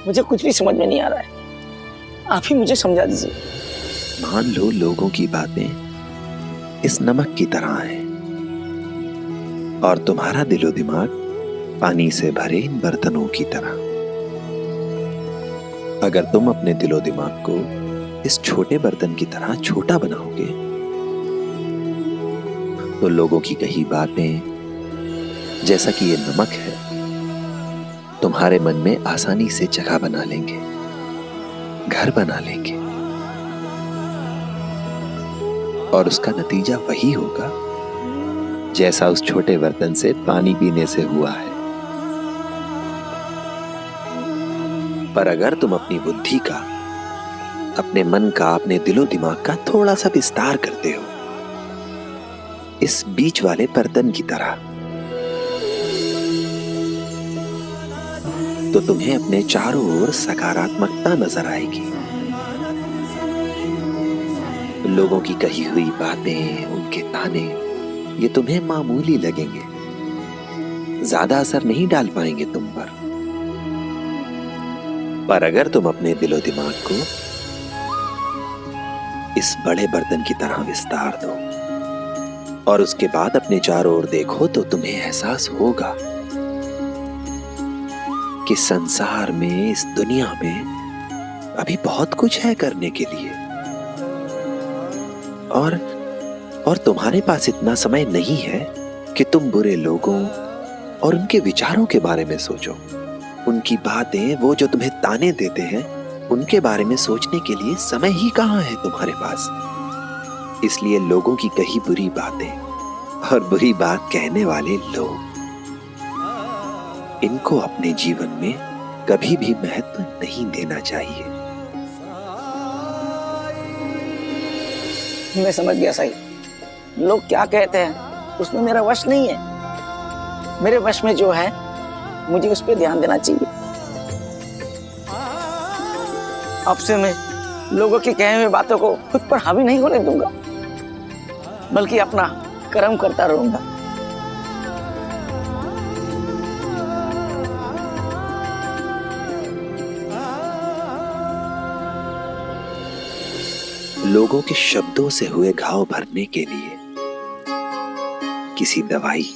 मुझे कुछ भी समझ में नहीं आ रहा है, आप ही मुझे समझा दीजिए। मान लो लोगों की बातें इस नमक की तरह हैं और तुम्हारा दिलो दिमाग पानी से भरे इन बर्तनों की तरह। अगर तुम अपने दिलो दिमाग को इस छोटे बर्तन की तरह छोटा बनाओगे तो लोगों की कही बातें, जैसा कि ये नमक है, तुम्हारे मन में आसानी से जगह बना लेंगे, घर बना लेंगे और उसका नतीजा वही होगा जैसा उस छोटे बर्तन से पानी पीने से हुआ है। पर अगर तुम अपनी बुद्धि का, अपने मन का, अपने दिलो दिमाग का थोड़ा सा विस्तार करते हो इस बीच वाले बर्तन की तरह, तो तुम्हें अपने चारों ओर सकारात्मकता नजर आएगी। लोगों की कही हुई बातें, उनके ताने, ये तुम्हें मामूली लगेंगे, ज्यादा असर नहीं डाल पाएंगे तुम पर अगर तुम अपने दिलो दिमाग को इस बड़े बर्तन की तरह विस्तार दो और उसके बाद अपने चारों ओर देखो तो तुम्हें एहसास होगा कि संसार में, इस दुनिया में अभी बहुत कुछ है करने के लिए और तुम्हारे पास इतना समय नहीं है कि तुम बुरे लोगों और उनके विचारों के बारे में सोचो। उनकी बातें, वो जो तुम्हें ताने देते हैं, उनके बारे में सोचने के लिए समय ही कहाँ है तुम्हारे पास। इसलिए लोगों की कही बुरी बातें और बुरी बात कहने वाले लोग, इनको अपने जीवन में कभी भी महत्व नहीं देना चाहिए। मैं समझ गया सही, लोग क्या कहते हैं उसमें मेरा वश नहीं है। मेरे वश में जो है मुझे उस पर ध्यान देना चाहिए। अब से मैं लोगों की कहे हुई बातों को खुद पर हावी नहीं होने दूंगा, बल्कि अपना कर्म करता रहूंगा। लोगों के शब्दों से हुए घाव भरने के लिए किसी दवाई,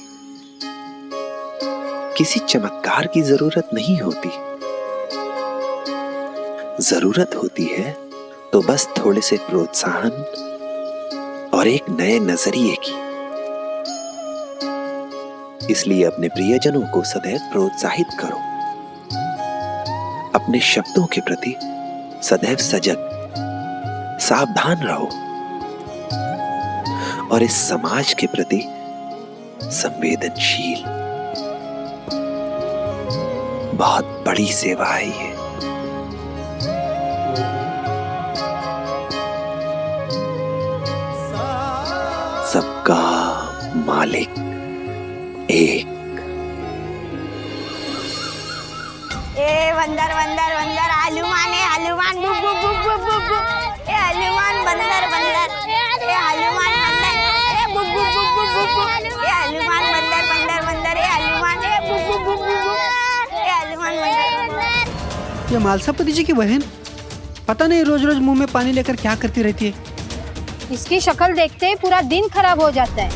किसी चमत्कार की जरूरत नहीं होती। जरूरत होती है तो बस थोड़े से प्रोत्साहन और एक नए नजरिए की। इसलिए अपने प्रियजनों को सदैव प्रोत्साहित करो। अपने शब्दों के प्रति सदैव सजग, सावधान रहो और इस समाज के प्रति संवेदनशील। बहुत बड़ी सेवा है ये। सबका मालिक एक। बंदर बंदर बंदर, हनुमान है Hanuman, book book book book book book. Hanuman बंदर बंदर, हनुमान बंदर, book book book book book book. Hanuman बंदर बंदर बंदर, हनुमान है book book book book book. Hanuman बंदर। ये मालसापति जी की बहन पता नहीं रोज रोज मुंह में पानी लेकर क्या करती रहती है। इसकी शक्ल देखते ही पूरा दिन खराब हो जाता है।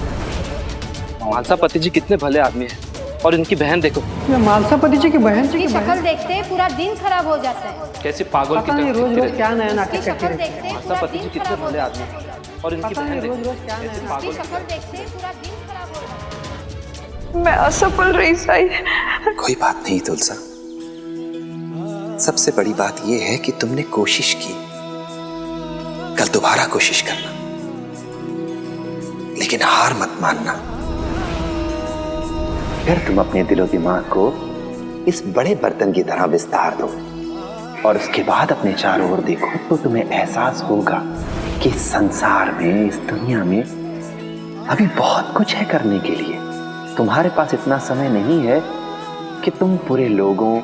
मालसापति जी कितने भले आदमी हैं और इनकी बहन देखो। ये मालसापति जी की बहन इसकी शक्ल देखते ही पूरा दिन खराब हो जाता है। कैसी पागल की तरह रोज रोज क्या नया नाटक इसकी करती शक्ल रहती है। देखते ही पूरा मालसापति जी दिन कितने खराब हो भले जाता आदमी है। हैं और इनकी बहन देखो। रोज रोज क्या नया कैसी इसकी पागल। शक्ल देखते ही पूरा दिन खराब हो जाता है। मैं असफल रही साई। कोई बात नहीं तुलसा, सबसे बड़ी बात यह है कि तुमने कोशिश की। कल दोबारा कोशिश करना, लेकिन हार मत मानना। फिर तुम अपने दिलो दिमाग को इस बड़े बर्तन की तरह विस्तार दो और उसके बाद अपने चारों ओर देखो तो तुम्हें एहसास होगा कि इस संसार में, इस दुनिया में अभी बहुत कुछ है करने के लिए। तुम्हारे पास इतना समय नहीं है कि तुम पूरे लोगों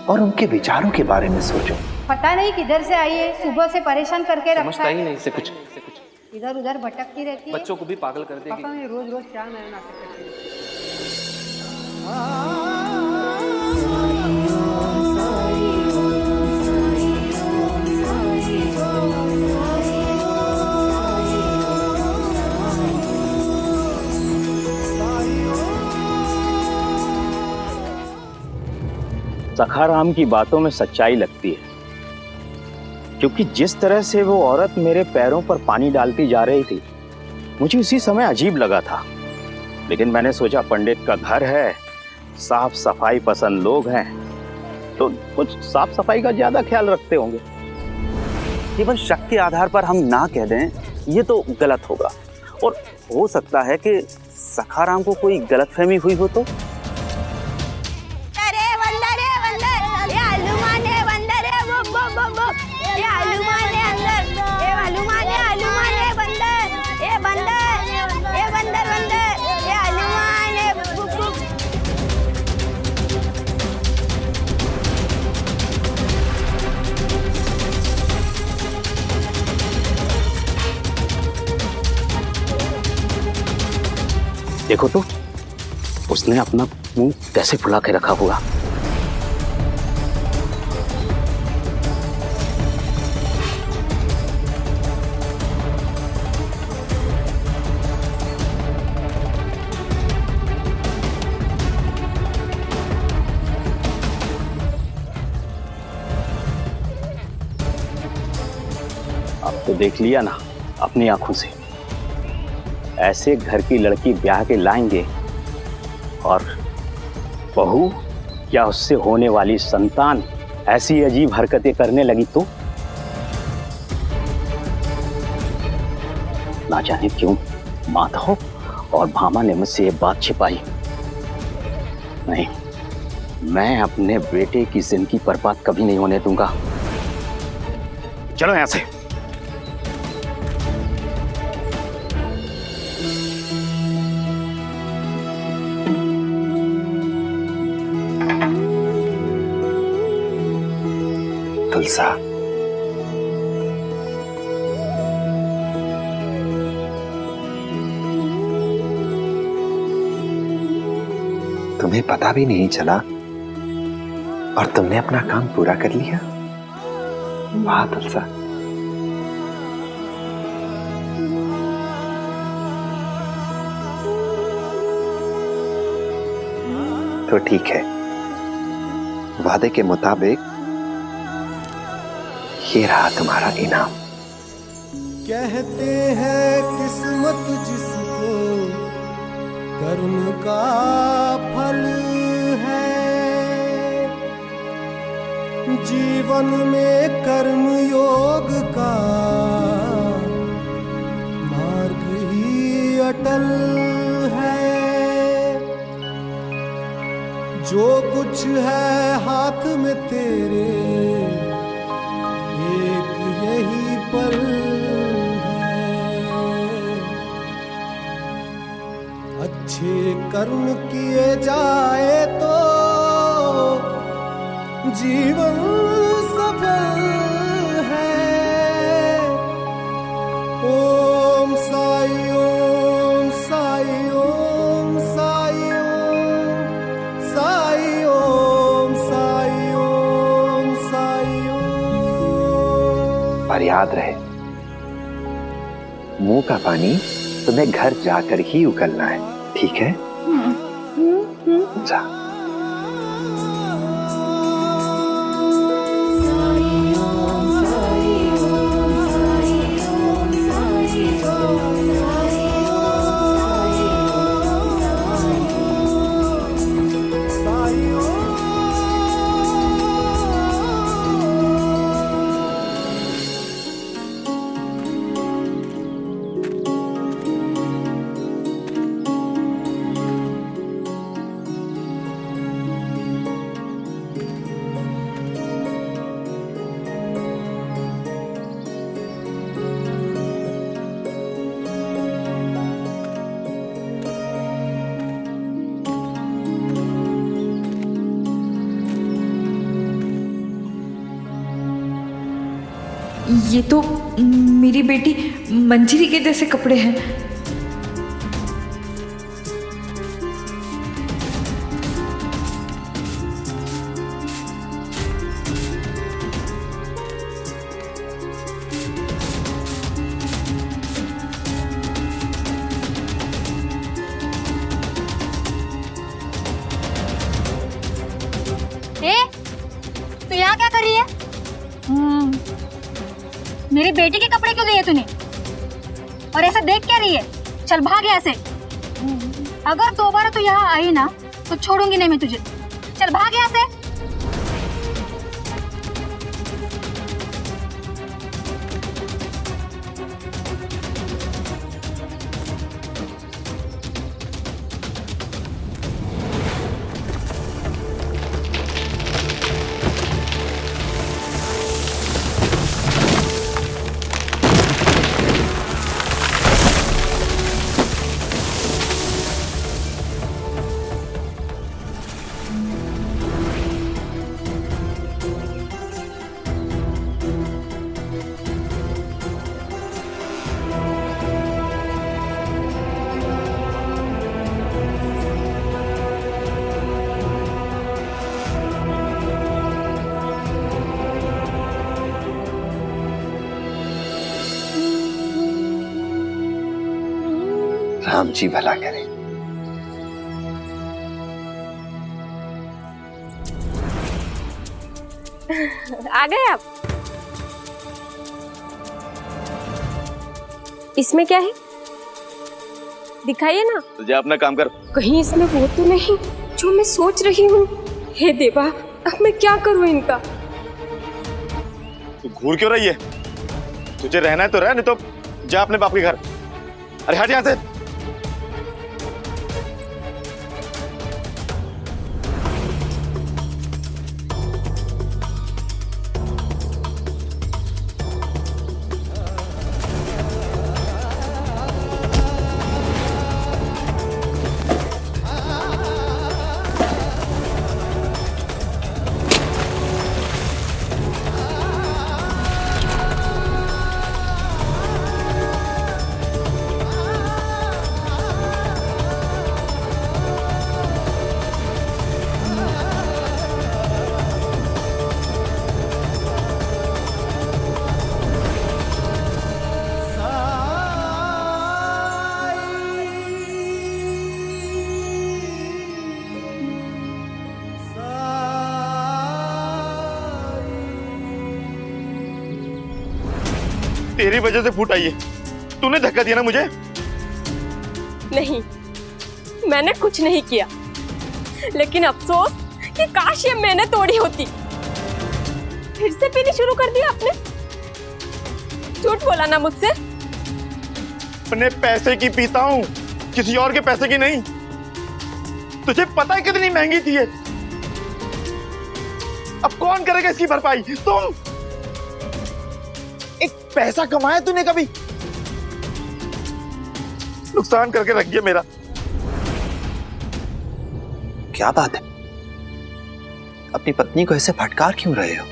और उनके विचारों के बारे में सोचो। पता नहीं किधर से आई है, सुबह से परेशान करके रखा समझता ही नहीं इसे कुछ। इधर उधर भटकती रहती है। बच्चों को भी पागल कर देगी। पता नहीं रोज रोज क्या नया नाटक करती रहती है। सखाराम की बातों में सच्चाई लगती है, क्योंकि जिस तरह से वो औरत मेरे पैरों पर पानी डालती जा रही थी मुझे उसी समय अजीब लगा था। लेकिन मैंने सोचा पंडित का घर है, साफ सफाई पसंद लोग हैं, तो कुछ साफ सफाई का ज्यादा ख्याल रखते होंगे। केवल शक के आधार पर हम ना कह दें ये तो गलत होगा, और हो सकता है कि सखाराम को कोई गलतफहमी हुई हो तो। अरे बंदर है, बंदर, ये हनुमान है, बंदर है, वो ये हनुमान है अंदर, ये हनुमान है, हनुमान है, बंदर, ये बंदर, ये बंदर, बंदर, ये हनुमान है, देखो तो उसने अपना मुंह कैसे फुला के रखा हुआ। अब तो देख लिया ना अपनी आंखों से, ऐसे घर की लड़की ब्याह के लाएंगे और बहू या उससे होने वाली संतान ऐसी अजीब हरकतें करने लगी तो ना जाने क्यों माधव और भामा ने मुझसे ये बात छिपाई। नहीं, मैं अपने बेटे की जिंदगी बर्बाद कभी नहीं होने दूंगा। चलो यहां से। तुलसा, तुम्हें पता भी नहीं चला और तुमने अपना काम पूरा कर लिया। वाह तुलसा। तो ठीक है, वादे के मुताबिक ये रहा तुम्हारा इनाम। कहते हैं किस्मत जिसको कर्म का फल है, जीवन में कर्म योग का मार्ग ही अटल है। जो कुछ है हाथ में तेरे यही पल है। अच्छे कर्म किए जाए तो जीवन सफल है। ओम साई, ओम साई, ओम साई, ओम साई, ओम साई, ओम साई, ओम। पर याद रहे, मुंह का पानी तुम्हें घर जाकर ही उगलना है, ठीक है? जा। ये तो मेरी बेटी मंजरी के जैसे कपड़े हैं। मेरी बेटी के कपड़े क्यों लिए तूने? और ऐसा देख क्या रही है? चल भाग यहाँ से। अगर दोबारा तू यहाँ आई ना तो छोड़ूंगी नहीं मैं तुझे। चल भाग यहाँ से। राम जी भला करें। आ गए आप? इसमें क्या है दिखाइए ना। तो जा अपना काम कर। कहीं इसमें वो तो नहीं जो मैं सोच रही हूँ। हे देवा, अब मैं क्या करूँ इनका। तू घूर क्यों रही है? तुझे रहना है तो रह, नहीं तो जा अपने बाप के घर। अरे हट यहाँ से। तेरी वजह से फूट आई है। तूने धक्का दिया ना मुझे। नहीं, मैंने कुछ नहीं किया, लेकिन अफसोस कि काश ये मैंने तोड़ी होती। फिर से पीनी शुरू कर दिया आपने। झूठ बोला ना मुझसे। अपने पैसे की पीता हूँ, किसी और के पैसे की नहीं। तुझे पता है कितनी महंगी थी ये? अब कौन करेगा इसकी भरपाई? तुम। एक पैसा कमाया तूने कभी? नुकसान करके रख दिया मेरा। क्या बात है? अपनी पत्नी को ऐसे फटकार क्यों रहे हो?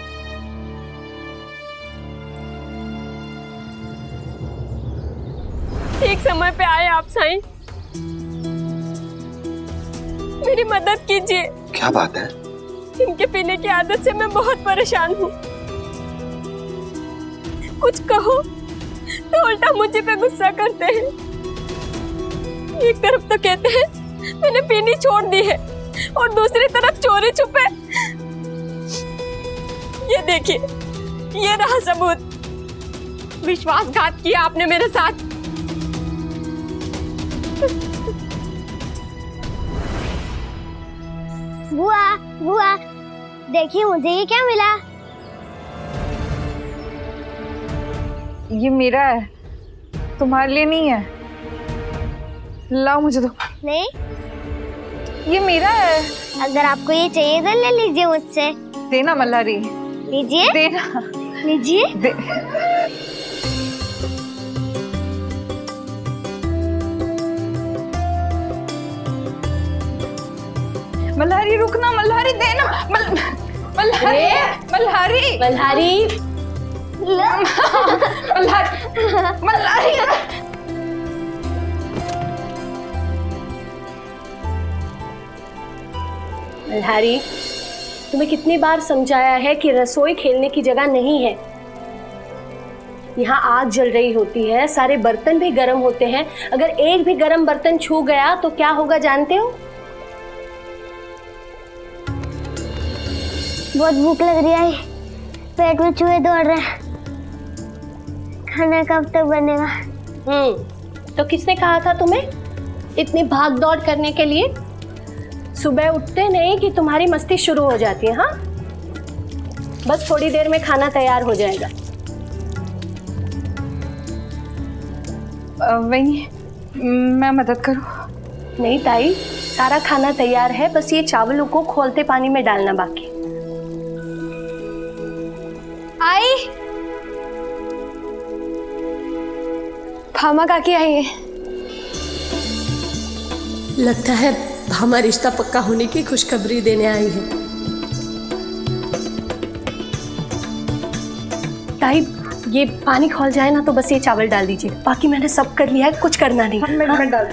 ठीक समय पे आए आप साईं। मेरी मदद कीजिए। क्या बात है? इनके पीने की आदत से मैं बहुत परेशान हूँ। कुछ कहो तो उल्टा मुझे पे गुस्सा करते हैं। एक तरफ तो कहते हैं मैंने पीनी छोड़ दी है और दूसरी तरफ चोरी छुपे। ये देखिए, ये रहा सबूत। विश्वासघात किया आपने मेरे साथ। बुआ, बुआ, देखिए मुझे ये क्या मिला। ये मेरा है, तुम्हारे लिए नहीं है। लाओ मुझे दो। नहीं, ये मेरा है। अगर आपको ये चाहिए तो ले लीजिए मुझसे। देना मल्हारी। लीजिए। देना। लीजिए। दे। मल्हारी रुकना, मल्हारी देना। मल्हारी, मल्हारी, मल्हारी, मल्हारी, मल्हारी। मल्हारी, तुम्हें कितनी बार समझाया है कि रसोई खेलने की जगह नहीं है। यहाँ आग जल रही होती है, सारे बर्तन भी गर्म होते हैं। अगर एक भी गर्म बर्तन छू गया तो क्या होगा जानते हो? बहुत भूख लग रही है, पेट में चूहे दौड़ रहे हैं। खाना कब तक बनेगा? तो किसने कहा था तुम्हें इतनी भाग दौड़ करने के लिए? सुबह उठते नहीं कि तुम्हारी मस्ती शुरू हो जाती है। हाँ, बस थोड़ी देर में खाना तैयार हो जाएगा। वही मैं मदद करूं? नहीं ताई, सारा खाना तैयार है, बस ये चावलों को खौलते पानी में डालना बाकी। आई, भामा काकी आई है। लगता है हमारा रिश्ता पक्का होने की खुशखबरी देने आई है। ताई, ये पानी खौल जाए ना तो बस ये चावल डाल दीजिए, बाकी मैंने सब कर लिया है, कुछ करना नहीं। मैं डाल।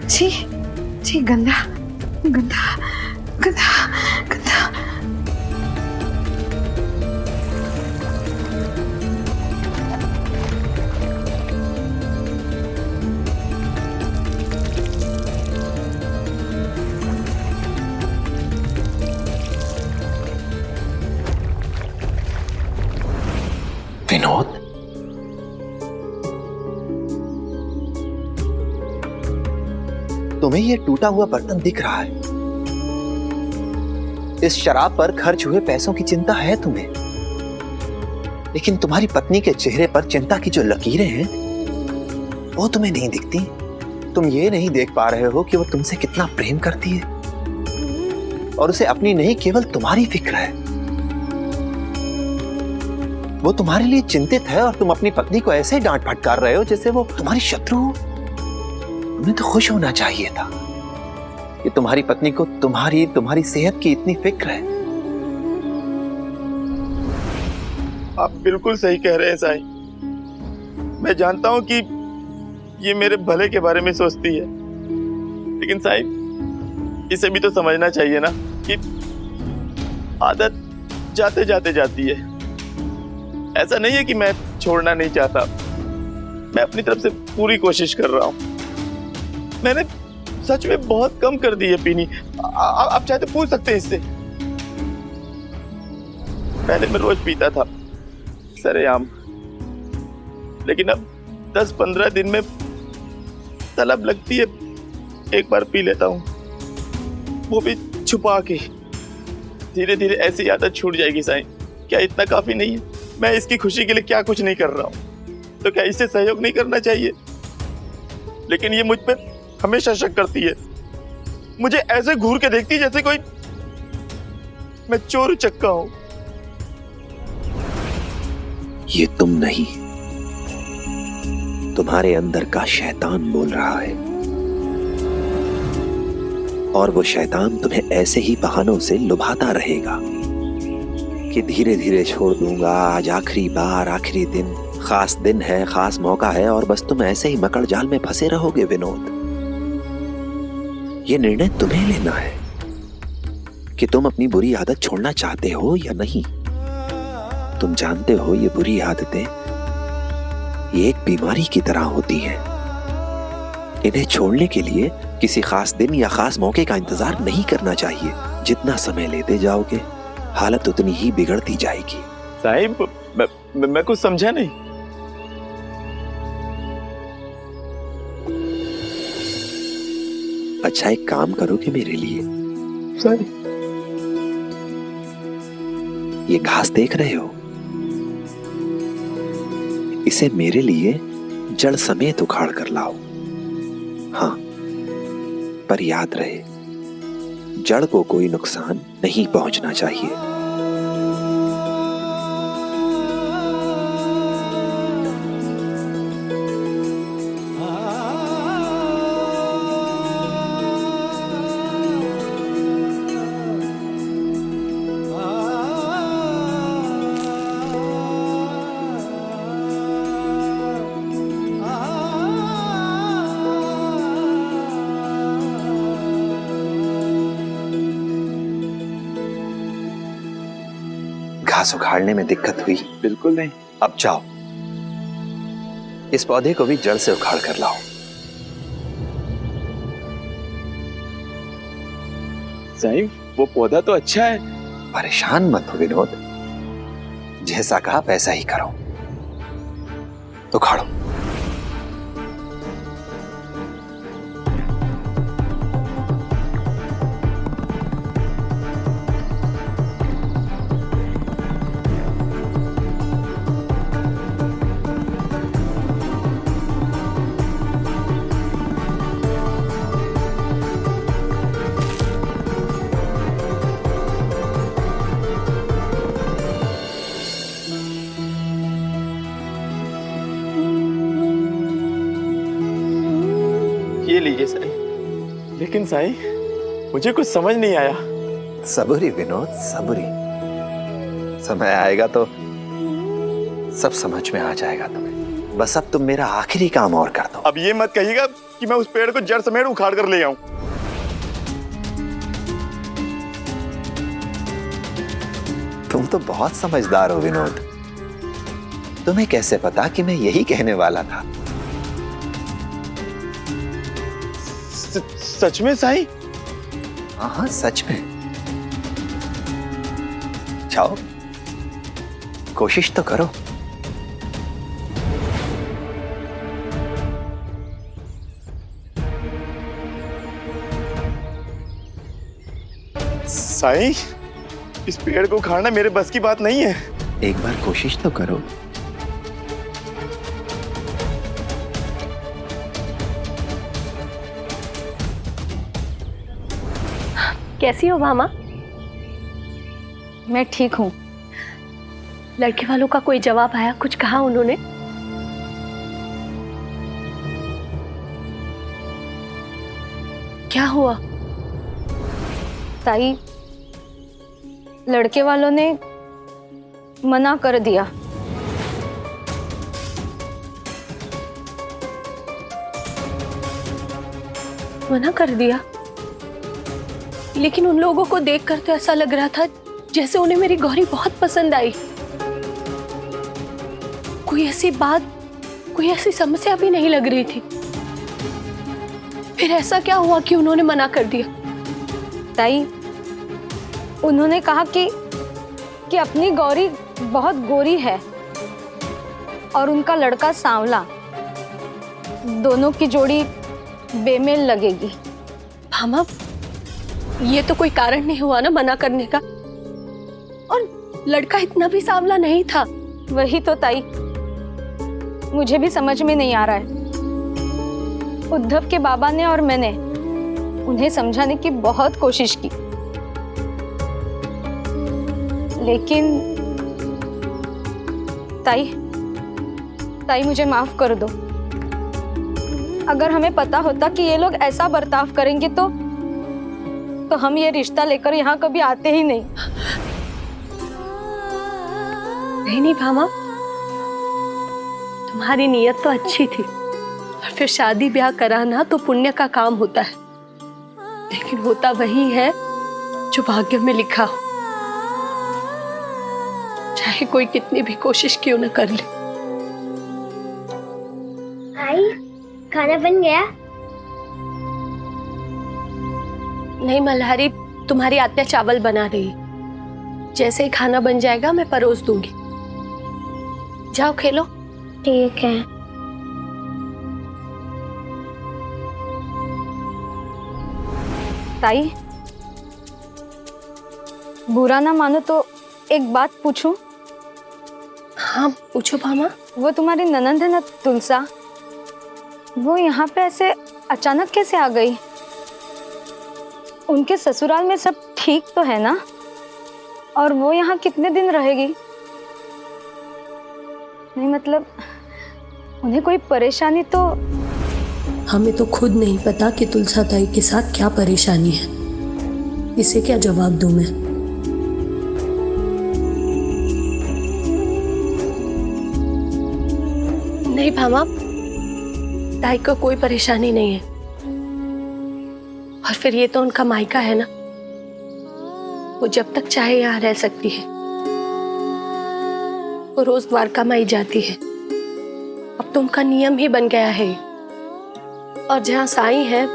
छी छी, गंदा गंदा गंदा गंदा। विनोद, तुम्हें ये टूटा हुआ बर्तन दिख रहा है? इस शराब पर खर्च हुए पैसों की चिंता है तुम्हें, लेकिन तुम्हारी पत्नी के चेहरे पर चिंता की जो लकीरें हैं वो तुम्हें नहीं दिखती। तुम ये नहीं देख पा रहे हो कि वो तुमसे कितना प्रेम करती है और उसे अपनी नहीं केवल तुम्हारी फिक्र है। वो तुम्हारे लिए चिंतित है और तुम अपनी पत्नी को ऐसे डांट फटकार रहे हो जैसे वो तुम्हारी शत्रु हो। तुम्हें तो खुश होना चाहिए था कि तुम्हारी पत्नी को तुम्हारी सेहत की इतनी फिक्र है। आप बिल्कुल सही कह रहे हैं साईं। मैं जानता हूं कि ये मेरे भले के बारे में सोचती है, लेकिन साईं इसे भी तो समझना चाहिए ना कि आदत जाते जाते जाती है। ऐसा नहीं है कि मैं छोड़ना नहीं चाहता, मैं अपनी तरफ से पूरी कोशिश कर रहा हूं। मैंने सच में बहुत कम कर दी है पीनी। आप चाहे तो पूछ सकते हैं इससे। पहले मैं रोज पीता था सरेआम, लेकिन अब 10-15 दिन में तलब लगती है, एक बार पी लेता हूँ, वो भी छुपा के। धीरे धीरे ऐसी आदत छूट जाएगी साईं। क्या इतना काफी नहीं है? मैं इसकी खुशी के लिए क्या कुछ नहीं कर रहा हूँ, तो क्या इसे सहयोग नहीं करना चाहिए? लेकिन ये मुझ पर हमेशा शक करती है, मुझे ऐसे घूर के देखती है जैसे कोई मैं चोर चक्का हूं। ये तुम नहीं, तुम्हारे अंदर का शैतान बोल रहा है, और वो शैतान तुम्हें ऐसे ही बहानों से लुभाता रहेगा कि धीरे धीरे छोड़ दूंगा, आज आखिरी बार, आखिरी दिन, खास दिन है, खास मौका है, और बस तुम ऐसे ही मकड़ जाल में फंसे रहोगे। विनोद, ये निर्णय तुम्हें लेना है कि तुम अपनी बुरी आदत छोड़ना चाहते हो या नहीं। तुम जानते हो ये बुरी आदतें ये एक बीमारी की तरह होती हैं। इन्हें छोड़ने के लिए किसी खास दिन या खास मौके का इंतजार नहीं करना चाहिए। जितना समय लेते जाओगे हालत उतनी ही बिगड़ती जाएगी। साहिब, मैं कुछ समझा नहीं। अच्छा, एक काम करोगे मेरे लिए? सॉरी। ये घास देख रहे हो, इसे मेरे लिए जड़ समेत उखाड़ कर लाओ। हाँ, पर याद रहे जड़ को कोई नुकसान नहीं पहुंचना चाहिए। घास उखाड़ने में दिक्कत हुई? बिल्कुल नहीं। अब जाओ, इस पौधे को भी जड़ से उखाड़ कर लाओ। साईं, वो पौधा तो अच्छा है। परेशान मत हो विनोद, जैसा कहा वैसा ही करो। उखाड़ो। ये लीजिए साईं। लेकिन साईं, मुझे कुछ समझ नहीं आया। सबूरी विनोद, सबूरी। समय आएगा तो सब समझ में आ जाएगा तुम्हें। बस अब तुम मेरा आखिरी काम और कर दो। अब ये मत कहिएगा कि मैं उस पेड़ को जड़ समेत उखाड़ कर ले आऊं। तुम तो बहुत समझदार हो विनोद। तुम्हें कैसे पता कि मैं यही कहने वाला था? सच में साईं? हाँ, सच में। जाओ, कोशिश तो करो। साईं, इस पेड़ को उखाड़ना मेरे बस की बात नहीं है। एक बार कोशिश तो करो। कैसी हो भामा? मैं ठीक हूँ। लड़के वालों का कोई जवाब आया? कुछ कहा उन्होंने? क्या हुआ? ताई, लड़के वालों ने मना कर दिया। मना कर दिया? लेकिन उन लोगों को देखकर तो ऐसा लग रहा था जैसे उन्हें मेरी गौरी बहुत पसंद आई। कोई ऐसी बात, कोई ऐसी समस्या भी नहीं लग रही थी। फिर ऐसा क्या हुआ कि उन्होंने मना कर दिया? ताई, उन्होंने कहा कि अपनी गौरी बहुत गोरी है और उनका लड़का सांवला, दोनों की जोड़ी बेमेल लगेगी। भामा, ये तो कोई कारण नहीं हुआ ना मना करने का। और लड़का इतना भी सांवला नहीं था। वही तो ताई, मुझे भी समझ में नहीं आ रहा है। उद्धव के बाबा ने और मैंने उन्हें समझाने की बहुत कोशिश की, लेकिन ताई मुझे माफ कर दो। अगर हमें पता होता कि ये लोग ऐसा बर्ताव करेंगे तो हम ये रिश्ता लेकर यहाँ कभी आते ही नहीं। नहीं भामा, तुम्हारी नीयत तो अच्छी थी। और फिर शादी ब्याह कराना तो पुण्य का काम होता है, लेकिन होता वही है जो भाग्य में लिखा हो, चाहे कोई कितनी भी कोशिश क्यों न कर ले। आई, खाना बन गया? नहीं मल्हारी, तुम्हारी आत्या चावल बना रही है। जैसे ही खाना बन जाएगा मैं परोस दूंगी। जाओ खेलो। ठीक है। ताई, बुरा ना मानो तो एक बात पूछूं? हाँ पूछो भामा। वो तुम्हारी ननंद है ना तुलसा, वो यहाँ पे ऐसे अचानक कैसे आ गई? उनके ससुराल में सब ठीक तो है ना? और वो यहाँ कितने दिन रहेगी? नहीं मतलब उन्हें कोई परेशानी तो? हमें तो खुद नहीं पता कि तुलसा ताई के साथ क्या परेशानी है। इसे क्या जवाब दूं मैं? नहीं भामा, ताई को कोई परेशानी नहीं है। और फिर ये तो उनका मायका है ना, वो जब तक चाहे यहाँ रह सकती है। वो रोज द्वारका माई जाती है। अब तो उनका नियम ही बन गया है। और जहाँ साईं है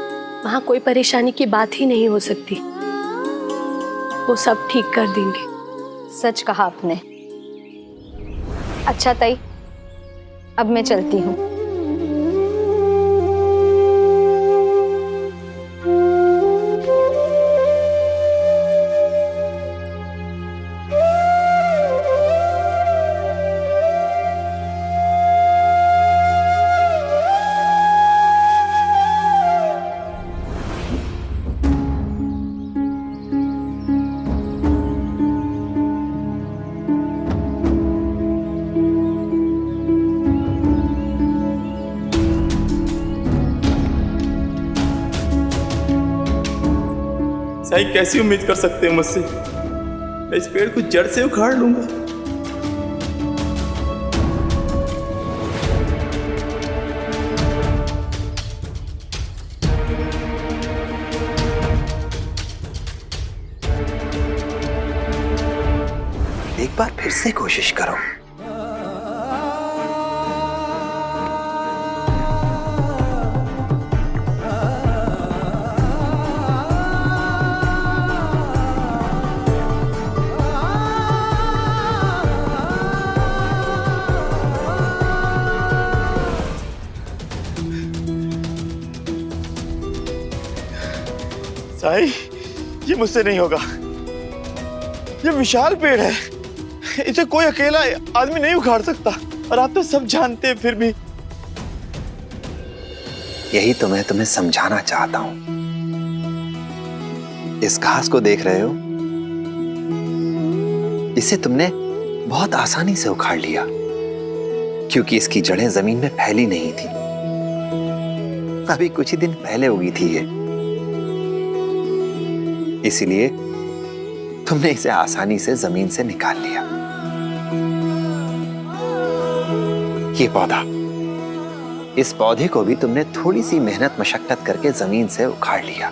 वहां कोई परेशानी की बात ही नहीं हो सकती। वो सब ठीक कर देंगे। सच कहा आपने। अच्छा ताई, अब मैं चलती हूँ। साईं कैसी उम्मीद कर सकते हैं मुझसे? मैं इस पेड़ को जड़ से उखाड़ लूंगा। एक बार फिर से कोशिश करो। साईं, ये मुझसे नहीं होगा। ये विशाल पेड़ है, इसे कोई अकेला आदमी नहीं उखाड़ सकता। और आप तो सब जानते हैं फिर भी। यही तो मैं तुम्हें समझाना चाहता हूं। इस घास को देख रहे हो? इसे तुमने बहुत आसानी से उखाड़ लिया क्योंकि इसकी जड़ें जमीन में फैली नहीं थी। अभी कुछ ही दिन पहले उगी थी ये, इसीलिए तुमने इसे आसानी से जमीन से निकाल लिया। ये पौधा, इस पौधे को भी तुमने थोड़ी सी मेहनत मशक्कत करके जमीन से उखाड़ लिया।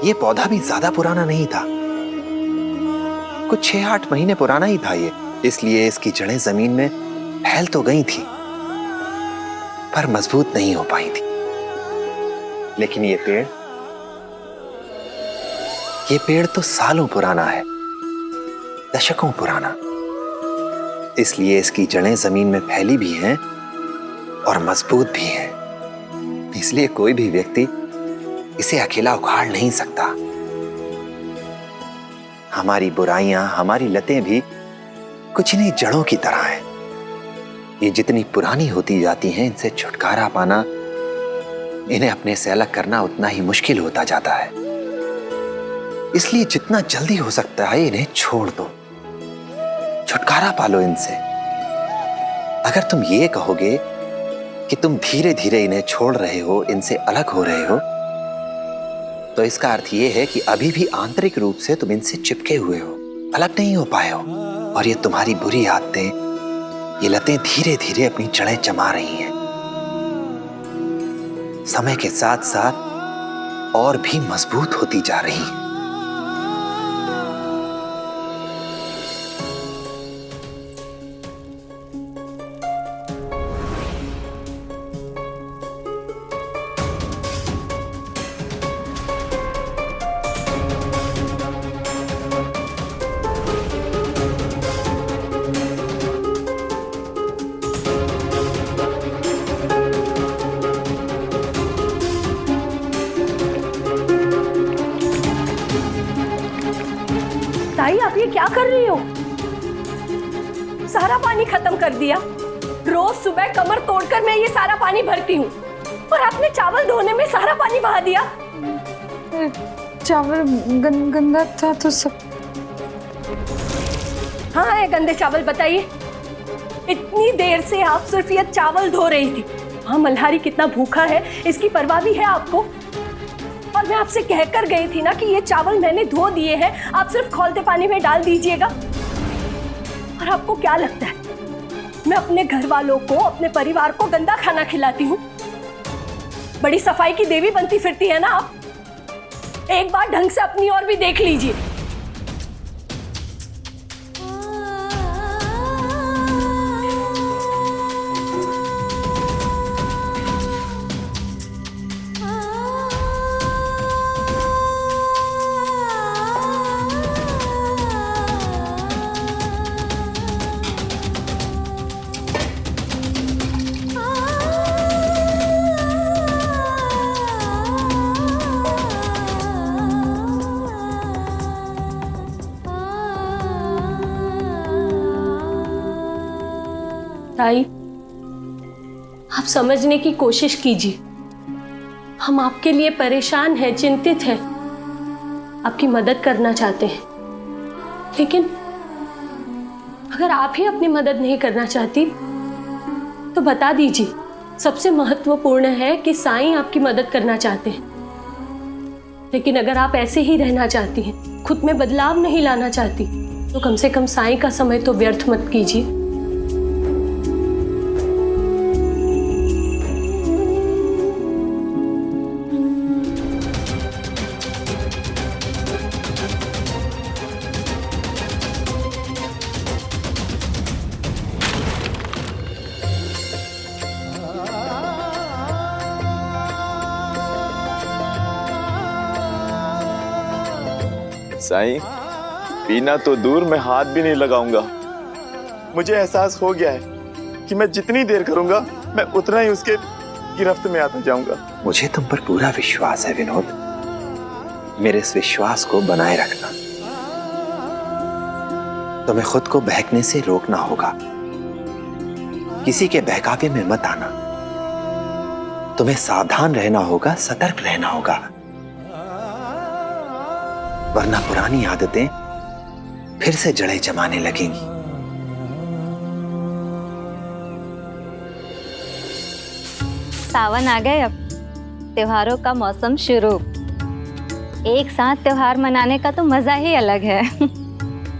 ये पौधा भी ज्यादा पुराना नहीं था, कुछ 6-8 महीने पुराना ही था ये, इसलिए इसकी जड़ें जमीन में फैल तो गई थी पर मजबूत नहीं हो पाई थी। लेकिन ये पेड़ तो सालों पुराना है, दशकों पुराना, इसलिए इसकी जड़ें जमीन में फैली भी हैं और मजबूत भी हैं। इसलिए कोई भी व्यक्ति इसे अकेला उखाड़ नहीं सकता। हमारी बुराइयां, हमारी लतें भी कुछ इन्हीं जड़ों की तरह हैं। ये जितनी पुरानी होती जाती हैं, इनसे छुटकारा पाना, इन्हें अपने से अलग करना उतना ही मुश्किल होता जाता है। इसलिए जितना जल्दी हो सकता है इन्हें छोड़ दो, छुटकारा पालो इनसे। अगर तुम ये कहोगे कि तुम धीरे धीरे इन्हें छोड़ रहे हो, इनसे अलग हो रहे हो, तो इसका अर्थ ये है कि अभी भी आंतरिक रूप से तुम इनसे चिपके हुए हो, अलग नहीं हो पाए हो। और ये तुम्हारी बुरी आदतें, ये लतें धीरे धीरे अपनी जड़ें जमा रही हैं। समय के साथ साथ और भी मजबूत होती जा रही हैं। ताई, आप ये क्या कर रही हो? सारा पानी खत्म कर दिया। रोज सुबह कमर तोड़कर मैं ये सारा पानी भरती हूँ और आपने चावल धोने में सारा पानी बहा दिया। चावल गंदा था तो सब। हाँ है गंदे चावल, बताइए। इतनी देर से आप सिर्फ ये चावल धो रही थी। हाँ, मल्हारी कितना भूखा है इसकी परवाह भी है आपको। और मैं आपसे कहकर गई थी ना कि ये चावल मैंने धो दिए हैं, आप सिर्फ खौलते पानी में डाल दीजिएगा। और आपको क्या लगता है मैं अपने घर वालों को, अपने परिवार को गंदा खाना खिलाती हूँ? बड़ी सफाई की देवी बनती फिरती है ना आप। एक बार ढंग से अपनी ओर भी देख लीजिए। ताई, आप समझने की कोशिश कीजिए। हम आपके लिए परेशान हैं, चिंतित हैं, आपकी मदद करना चाहते हैं। लेकिन अगर आप ही अपनी मदद नहीं करना चाहती तो बता दीजिए। सबसे महत्वपूर्ण है कि साईं आपकी मदद करना चाहते हैं। लेकिन अगर आप ऐसे ही रहना चाहती हैं, खुद में बदलाव नहीं लाना चाहती, तो कम से कम साईं का समय तो व्यर्थ मत कीजिए। साईं, पीना तो दूर, मैं हाथ भी नहीं लगाऊंगा। मुझे एहसास हो गया है कि मैं जितनी देर करूंगा मैं उतना ही उसके गिरफ्त में आता जाऊंगा। मुझे तुम पर पूरा विश्वास है विनोद। मेरे इस विश्वास को बनाए रखना। तुम्हें खुद को बहकने से रोकना होगा। किसी के बहकावे में मत आना। तुम्हें सावधान रहना होगा, सतर्क रहना होगा, वरना पुरानी आदतें फिर से जड़ें जमाने लगेंगी। सावन आ गए, अब त्योहारों का मौसम शुरू। एक साथ त्योहार मनाने का तो मजा ही अलग है।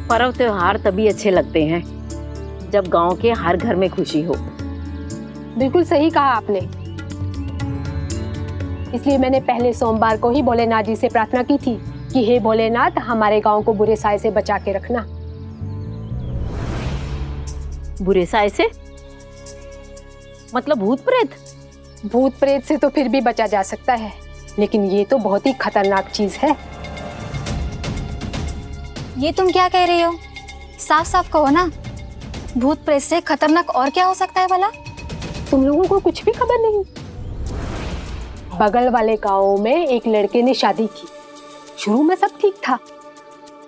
पर्व त्योहार तभी अच्छे लगते हैं जब गांव के हर घर में खुशी हो। बिल्कुल सही कहा आपने। इसलिए मैंने पहले सोमवार को ही भोलेनाथ जी से प्रार्थना की थी कि हे भोलेनाथ, हमारे गांव को बुरे साए से बचा के रखना। बुरे साए से मतलब भूत प्रेत? भूत प्रेत से तो फिर भी बचा जा सकता है, लेकिन ये तो बहुत ही खतरनाक चीज है। ये तुम क्या कह रही हो? साफ साफ कहो ना, भूत प्रेत से खतरनाक और क्या हो सकता है भला? तुम लोगों को कुछ भी खबर नहीं? बगल वाले गांव में एक लड़के ने शादी की। शुरू में सब ठीक था,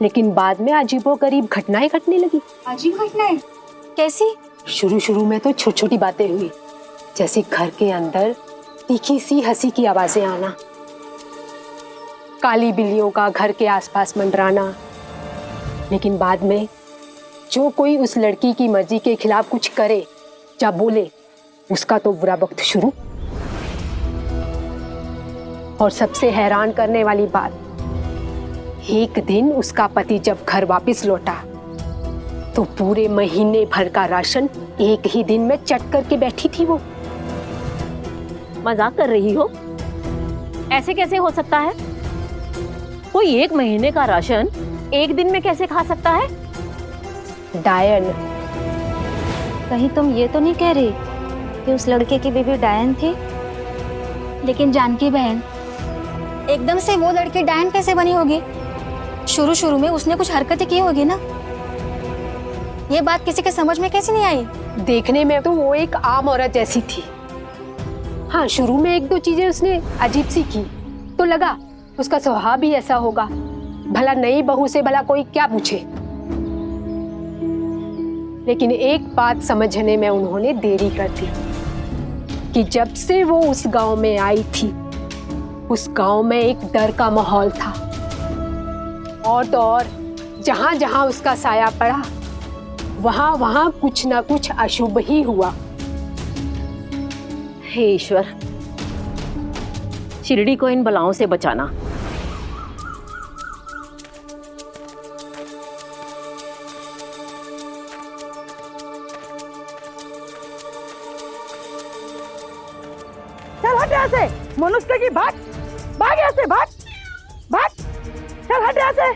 लेकिन बाद में अजीबोगरीब घटनाएं घटने लगी। अजीब घटनाएं? कैसी? शुरू में तो छोटी छोटी बातें हुई, जैसे घर के अंदर तीखी सी हंसी की आवाजें आना, काली बिल्लियों का घर के आसपास मंडराना। लेकिन बाद में जो कोई उस लड़की की मर्जी के खिलाफ कुछ करे या बोले, उसका तो बुरा वक्त शुरू। और सबसे हैरान करने वाली बात, एक दिन उसका पति जब घर वापस लौटा तो पूरे महीने भर का राशन एक ही दिन में चट करके बैठी थी वो। मजाक कर रही हो? ऐसे कैसे हो सकता है? कोई एक महीने का राशन एक दिन में कैसे खा सकता है? डायन। कहीं तुम ये तो नहीं कह रही कि उस लड़के की बीवी डायन थी? लेकिन जानकी बहन, एकदम से वो लड़की डायन कैसे बनी होगी? शुरू में उसने कुछ हरकतें की होगी ना। ये बात किसी के समझ में कैसे नहीं आई? देखने में तो वो एक आम औरत जैसी थी। हाँ, शुरू में एक दो चीजें उसने अजीब सी की तो लगा उसका स्वभाव भी ऐसा होगा। भला नई बहू से भला कोई क्या पूछे। लेकिन एक बात समझने में उन्होंने देरी कर दी कि जब से वो उस गांव में आई थी, उस गांव में एक डर का माहौल था। और तो और जहां जहां उसका साया पड़ा, वहां वहां कुछ ना कुछ अशुभ ही हुआ। हे ईश्वर, शिरडी को इन बलाओं से बचाना। चल हट यहाँ से, मनुष्य की भाग, भाग यहाँ से, भाग, भाग, चल हट यहाँ से।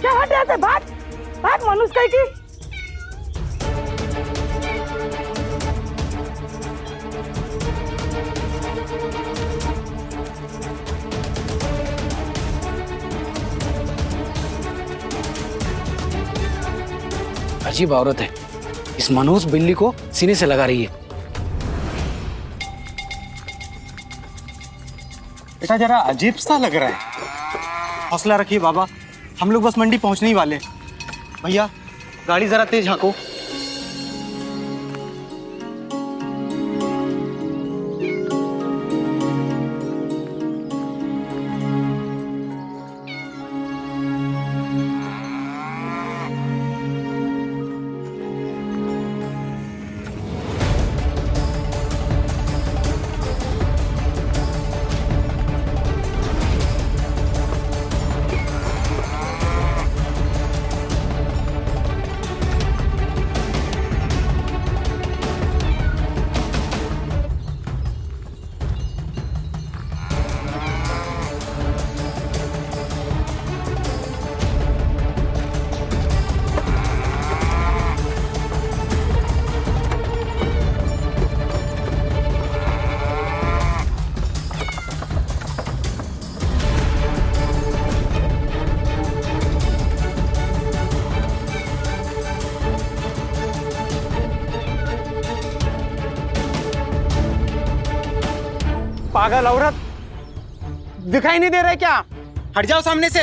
चल हट यहाँ से, भाग, भाग मनुष्य की। अजीब औरत है, इस मनहूस बिल्ली को सीने से लगा रही है। बेटा जरा अजीब सा लग रहा है। हौसला रखिए बाबा, हम लोग बस मंडी पहुंचने ही वाले। भैया गाड़ी जरा तेज हाँको। पागल औरत, दिखाई नहीं दे रहे क्या? हट जाओ सामने से।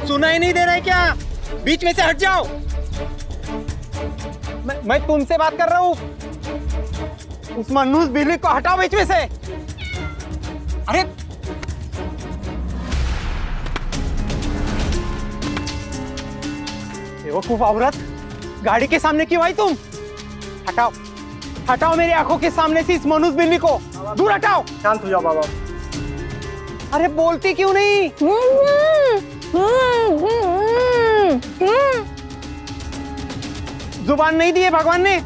सुनाई नहीं दे रहा है क्या? बीच में से हट जाओ। मैं तुमसे बात कर रहा हूँ। उस मनहूस बिल्ली को हटाओ बीच में से। अरे बेवकूफ औरत, गाड़ी के सामने क्यों आई तुम? हटाओ, हटाओ मेरी आंखों के सामने से इस मनहूस बिल्ली को। दूर हटाओ। शांत हो जाओ बाबा। अरे बोलती क्यों नहीं? जुबान नहीं दी है भगवान ने?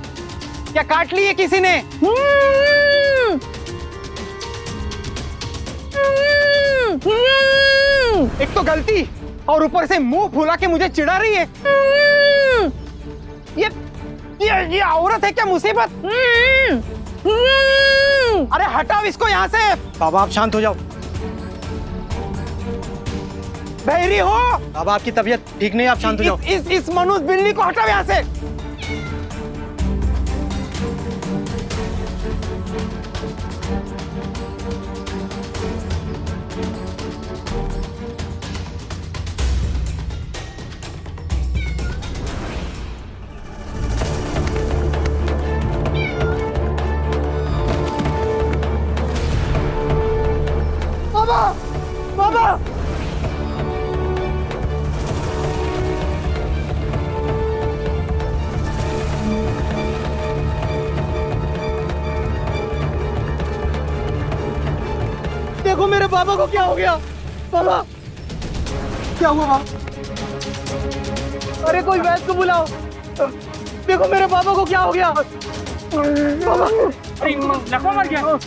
क्या काट ली है किसी ने? एक तो गलती और ऊपर से मुंह फुला के मुझे चिढ़ा रही है। ये औरत है क्या मुसीबत? अरे हटाओ इसको यहाँ से। बाबा आप शांत हो जाओ। बहरी हो? बाबा आपकी तबीयत ठीक नहीं, आप शांत हो जाओ। इस मनहूस बिल्ली को हटाओ यहाँ से। बाबा, बाबा, देखो मेरे बाबा को क्या हो गया। बाबा क्या हुआ? बाबा अरे कोई वैद्य को बुलाओ। देखो मेरे बाबा को क्या हो गया। बाबा लखवा मर गया। बाबा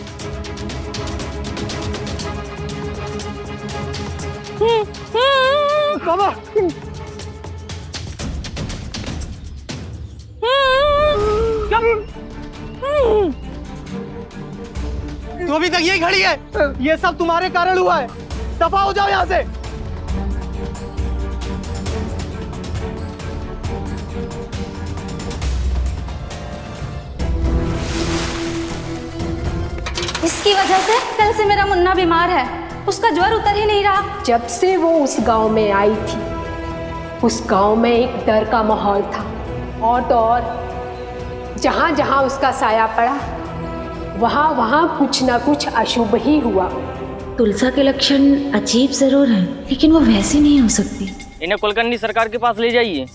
तो अभी तक यही खड़ी है। ये सब तुम्हारे कारण हुआ है। दफा हो जाओ यहाँ से। इसकी वजह से कल से मेरा मुन्ना बीमार है। उसका ज्वर उतर ही नहीं रहा। जब से वो उस गांव में आई थी, उस गांव में एक डर का माहौल था। और तो और जहां जहां उसका साया पड़ा, वहां वहां कुछ ना कुछ अशुभ ही हुआ। तुलसा के लक्षण अजीब जरूर हैं, लेकिन वो वैसी नहीं हो सकती। इन्हें कुलकर्णी सरकार के पास ले जाइए।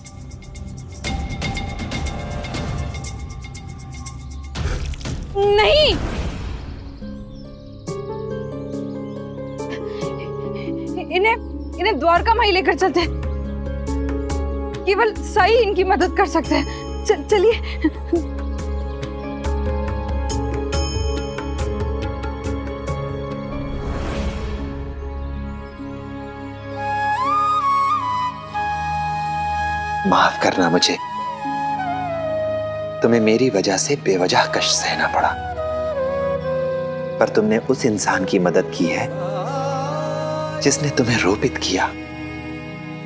नहीं, इन्हें द्वारका माई लेकर चलते हैं। केवल साई इनकी मदद कर सकते हैं। चलिए। माफ करना मुझे, तुम्हें मेरी वजह से बेवजह कष्ट सहना पड़ा, पर तुमने उस इंसान की मदद की है जिसने तुम्हें रोपित किया,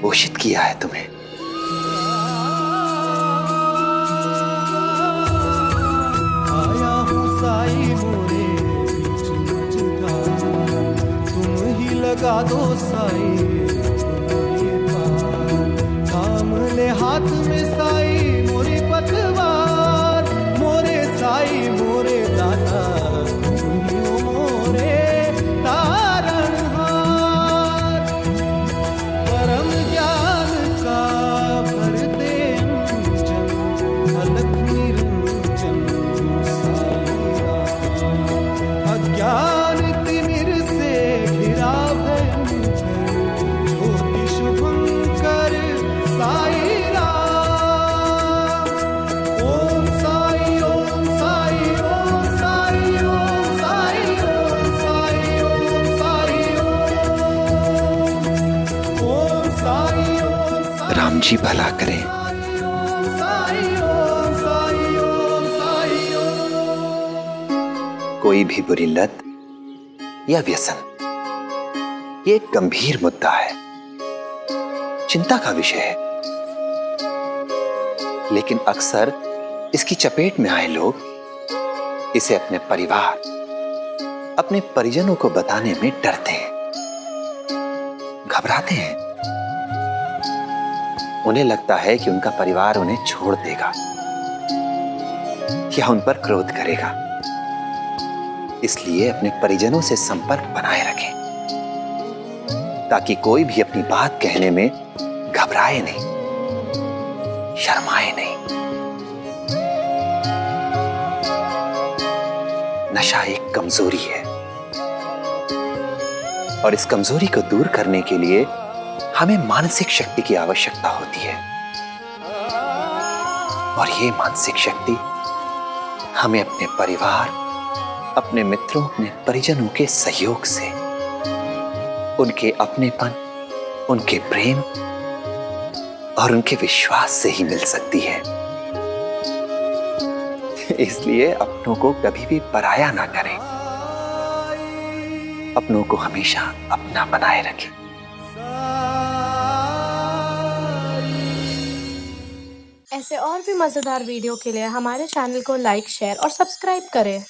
पोषित किया है तुम्हें। आया हूँ साई मोरे बीच मझधार, तुम ही लगा लगा दो साई मोरी पार, थाम ले हाथ में साई मोरी पतवार, मोरे साई मोरे दाता तुमियो मोरे तारणहार, परम ज्ञान का भर दे अंजन, अलख निरंजन साई राम, अज्ञान तिमिर से घिरा भयंकर, ज्योति शुभंकर साई राम, ओम साई ओम साई ओम साई ओम साई ओम साई ओम साई ओम साई ओम राम जी भला करें। साई ओम साई ओम साई कोई भी बुरी लत या व्यसन ये एक गंभीर मुद्दा है, चिंता का विषय है, लेकिन अक्सर इसकी चपेट में आए लोग इसे अपने परिवार, अपने परिजनों को बताने में डरते हैं, घबराते हैं। उन्हें लगता है कि उनका परिवार उन्हें छोड़ देगा या उन पर क्रोध करेगा, इसलिए अपने परिजनों से संपर्क बनाए रखें ताकि कोई भी अपनी बात कहने में घबराए नहीं, शर्माए नहीं। नशा एक कमजोरी है और इस कमजोरी को दूर करने के लिए हमें मानसिक शक्ति की आवश्यकता होती है, और ये मानसिक शक्ति हमें अपने परिवार, अपने मित्रों, अपने परिजनों के सहयोग से, उनके अपनेपन, उनके प्रेम और उनके विश्वास से ही मिल सकती है। इसलिए अपनों को कभी भी पराया ना करें, अपनों को हमेशा अपना बनाए रखें। ऐसे और भी मजेदार वीडियो के लिए हमारे चैनल को लाइक, शेयर और सब्सक्राइब करें।